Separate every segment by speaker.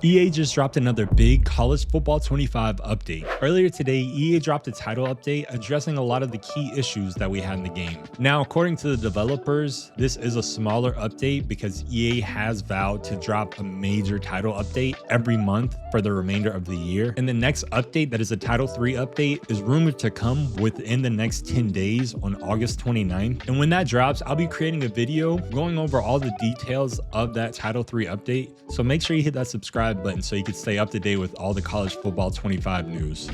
Speaker 1: EA just dropped another big College Football 25 update. Earlier today, EA dropped a title update addressing a lot of the key issues that we had in the game. Now, according to the developers, this is a smaller update because EA has vowed to drop a major title update every month for the remainder of the year. And the next update, that is a Title 3 update, is rumored to come within the next 10 days on August 29th. And when that drops, I'll be creating a video going over all the details of that Title 3 update. So make sure you hit that subscribe button so you can stay up to date with all the College Football 25 news.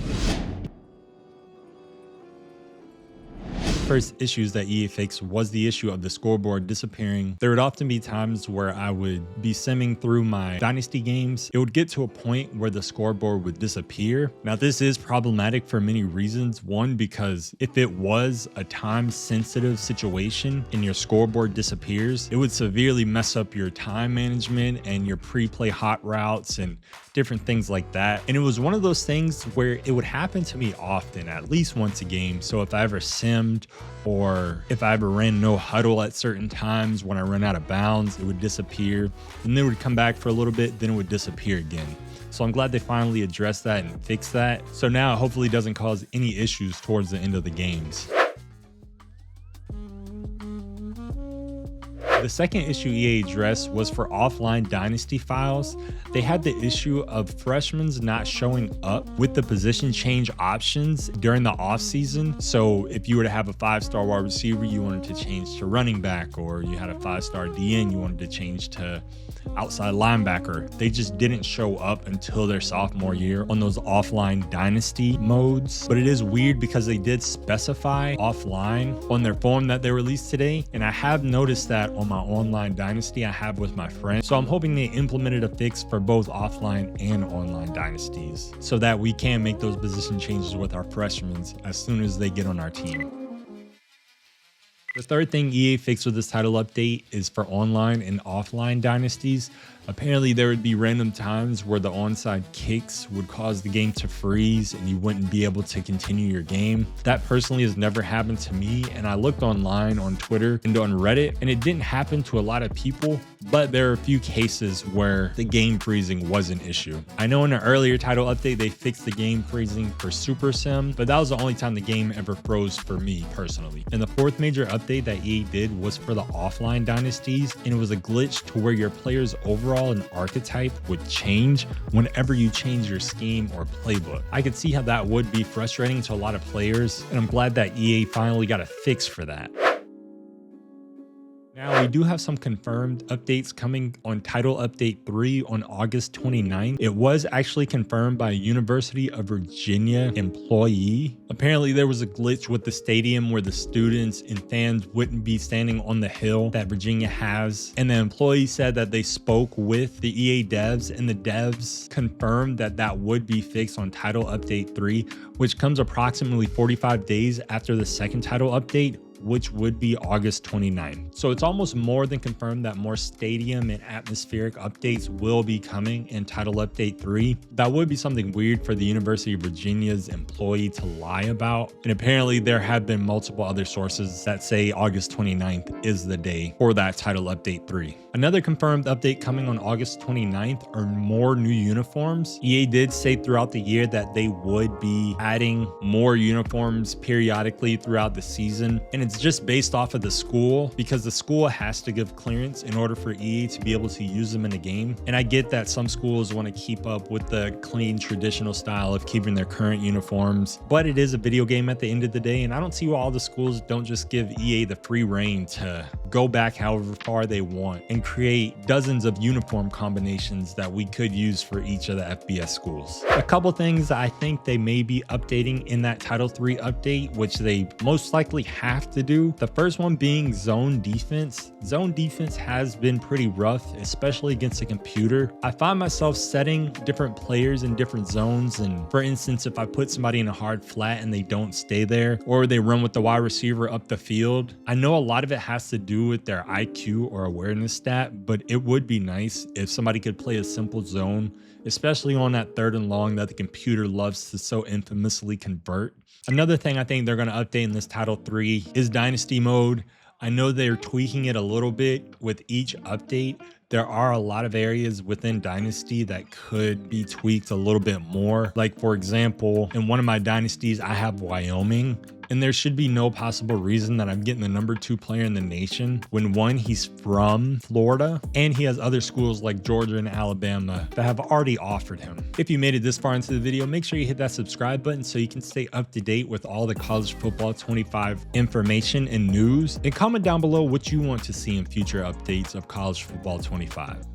Speaker 1: First issues that EA fixed was the issue of the scoreboard disappearing. There would often be times where I would be simming through my Dynasty games. It would get to a point where the scoreboard would disappear. Now, this is problematic for many reasons. One, because if it was a time-sensitive situation and your scoreboard disappears, it would severely mess up your time management and your pre-play hot routes and different things like that. And it was one of those things where it would happen to me often, at least once a game. So if I ever simmed, or if I ever ran no huddle at certain times, when I run out of bounds, it would disappear and then it would come back for a little bit, then it would disappear again. So I'm glad they finally addressed that and fixed that. So now it hopefully doesn't cause any issues towards the end of the games. The second issue EA addressed was for offline Dynasty files. They had the issue of freshmen not showing up with the position change options during the offseason. So if you were to have a 5-star wide receiver, you wanted to change to running back, or you had a 5-star DN, you wanted to change to outside linebacker. They just didn't show up until their sophomore year on those offline Dynasty modes. But it is weird because they did specify offline on their form that they released today. And I have noticed that on my online Dynasty I have with my friends. So I'm hoping they implemented a fix for both offline and online Dynasties so that we can make those position changes with our freshmen as soon as they get on our team. The third thing EA fixed with this title update is for online and offline Dynasties. Apparently there would be random times where the onside kicks would cause the game to freeze and you wouldn't be able to continue your game. That personally has never happened to me, and I looked online on Twitter and on Reddit and it didn't happen to a lot of people, but there are a few cases where the game freezing was an issue. I know in an earlier title update they fixed the game freezing for Super Sim, but that was the only time the game ever froze for me personally. And the fourth major update that EA did was for the offline Dynasties, and it was a glitch to where your player's overall and archetype would change whenever you change your scheme or playbook. I could see how that would be frustrating to a lot of players, and I'm glad that EA finally got a fix for that. Now, we do have some confirmed updates coming on Title Update 3 on August 29th. It was actually confirmed by a University of Virginia employee. Apparently, there was a glitch with the stadium where the students and fans wouldn't be standing on the hill that Virginia has. And the employee said that they spoke with the EA devs, and the devs confirmed that that would be fixed on Title Update 3, which comes approximately 45 days after the second title update, which would be August 29th. So it's almost more than confirmed that more stadium and atmospheric updates will be coming in Title Update 3. That would be something weird for the University of Virginia's employee to lie about. And apparently there have been multiple other sources that say August 29th is the day for that Title Update 3. Another confirmed update coming on August 29th are more new uniforms. EA did say throughout the year that they would be adding more uniforms periodically throughout the season. And it's just based off of the school, because the school has to give clearance in order for EA to be able to use them in a game. And I get that some schools want to keep up with the clean traditional style of keeping their current uniforms, but it is a video game at the end of the day, and I don't see why all the schools don't just give EA the free reign to go back however far they want and create dozens of uniform combinations that we could use for each of the FBS schools. A couple things I think they may be updating in that Title 3 update, which they most likely have to do. The first one being zone defense. Zone defense has been pretty rough, especially against a computer. I find myself setting different players in different zones, and for instance, if I put somebody in a hard flat and they don't stay there, or they run with the wide receiver up the field, I know a lot of it has to do with their IQ or awareness stat, but it would be nice if somebody could play a simple zone, especially on that 3rd and long that the computer loves to so infamously convert. Another thing I think they're going to update in this Title 3 is Dynasty Mode. I know they're tweaking it a little bit with each update, There are a lot of areas within Dynasty that could be tweaked a little bit more. Like, for example, in one of my dynasties, I have Wyoming. And there should be no possible reason that I'm getting the #2 player in the nation when, one, he's from Florida and he has other schools like Georgia and Alabama that have already offered him. If you made it this far into the video, make sure you hit that subscribe button so you can stay up to date with all the college football 25 information and news. And comment down below what you want to see in future updates of college football 25.